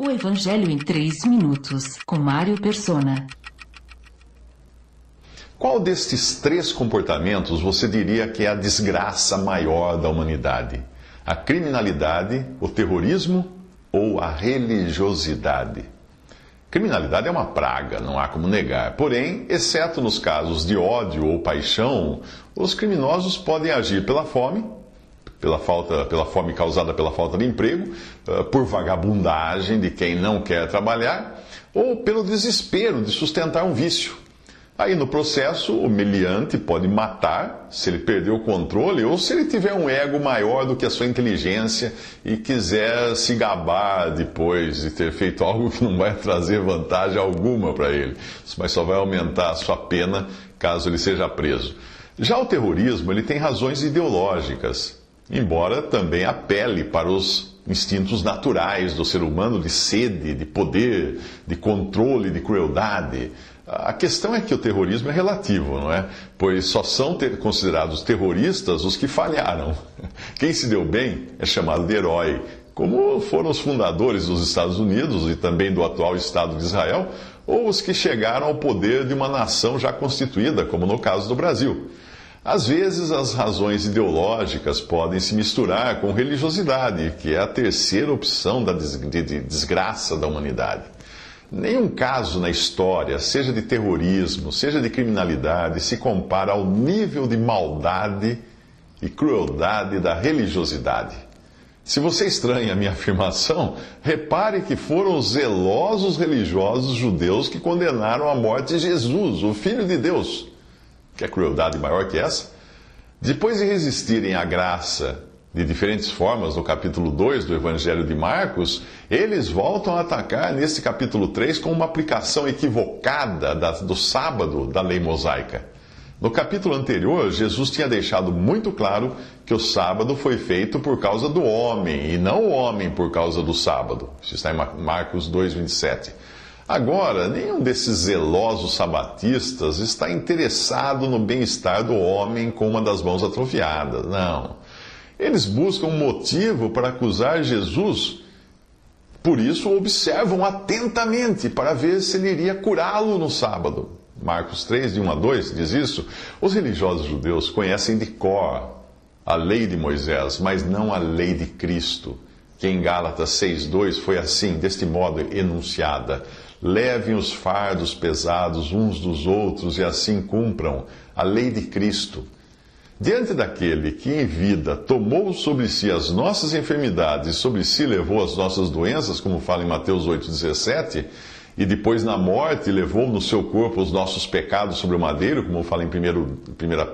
O Evangelho em 3 minutos, com Mário Persona. Qual destes 3 comportamentos você diria que é a desgraça maior da humanidade? A criminalidade, o terrorismo ou a religiosidade? Criminalidade é uma praga, não há como negar. Porém, exceto nos casos de ódio ou paixão, os criminosos podem agir pela fome causada pela falta de emprego, por vagabundagem de quem não quer trabalhar, ou pelo desespero de sustentar um vício. Aí no processo, o meliante pode matar se ele perder o controle ou se ele tiver um ego maior do que a sua inteligência e quiser se gabar depois de ter feito algo que não vai trazer vantagem alguma para ele, mas só vai aumentar a sua pena caso ele seja preso. Já o terrorismo, ele tem razões ideológicas, embora também apele para os instintos naturais do ser humano de sede, de poder, de controle, de crueldade. A questão é que o terrorismo é relativo, não é? Pois só são considerados terroristas os que falharam. Quem se deu bem é chamado de herói, como foram os fundadores dos Estados Unidos e também do atual Estado de Israel, ou os que chegaram ao poder de uma nação já constituída, como no caso do Brasil. Às vezes, as razões ideológicas podem se misturar com religiosidade, que é a terceira opção de desgraça da humanidade. Nenhum caso na história, seja de terrorismo, seja de criminalidade, se compara ao nível de maldade e crueldade da religiosidade. Se você estranha a minha afirmação, repare que foram os zelosos religiosos judeus que condenaram à morte Jesus, o Filho de Deus. Que crueldade maior que essa? Depois de resistirem à graça de diferentes formas no capítulo 2 do Evangelho de Marcos, eles voltam a atacar neste capítulo 3 com uma aplicação equivocada do sábado da lei mosaica. No capítulo anterior, Jesus tinha deixado muito claro que o sábado foi feito por causa do homem, e não o homem por causa do sábado. Isso está em Marcos 2:27. Agora, nenhum desses zelosos sabatistas está interessado no bem-estar do homem com uma das mãos atrofiadas, não. Eles buscam um motivo para acusar Jesus, por isso observam atentamente para ver se ele iria curá-lo no sábado. Marcos 3, de 1 a 2, diz isso. Os religiosos judeus conhecem de cor a lei de Moisés, mas não a lei de Cristo, que em Gálatas 6:2 foi assim, deste modo enunciada: levem os fardos pesados uns dos outros e assim cumpram a lei de Cristo. Diante daquele que em vida tomou sobre si as nossas enfermidades e sobre si levou as nossas doenças, como fala em Mateus 8,17, e depois na morte levou no seu corpo os nossos pecados sobre o madeiro, como fala em 1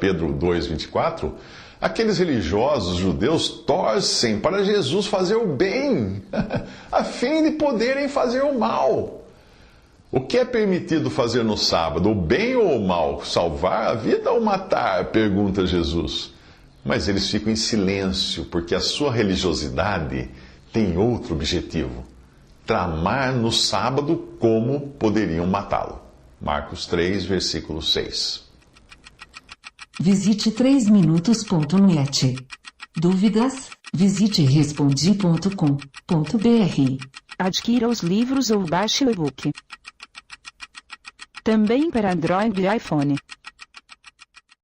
Pedro 2,24, aqueles religiosos judeus torcem para Jesus fazer o bem, a fim de poderem fazer o mal. O que é permitido fazer no sábado, o bem ou o mal? Salvar a vida ou matar? Pergunta Jesus. Mas eles ficam em silêncio, porque a sua religiosidade tem outro objetivo: tramar no sábado como poderiam matá-lo. Marcos 3, versículo 6. Visite 3minutos.net. Dúvidas? Visite respondi.com.br. Adquira os livros ou baixe o e-book. Também para Android e iPhone.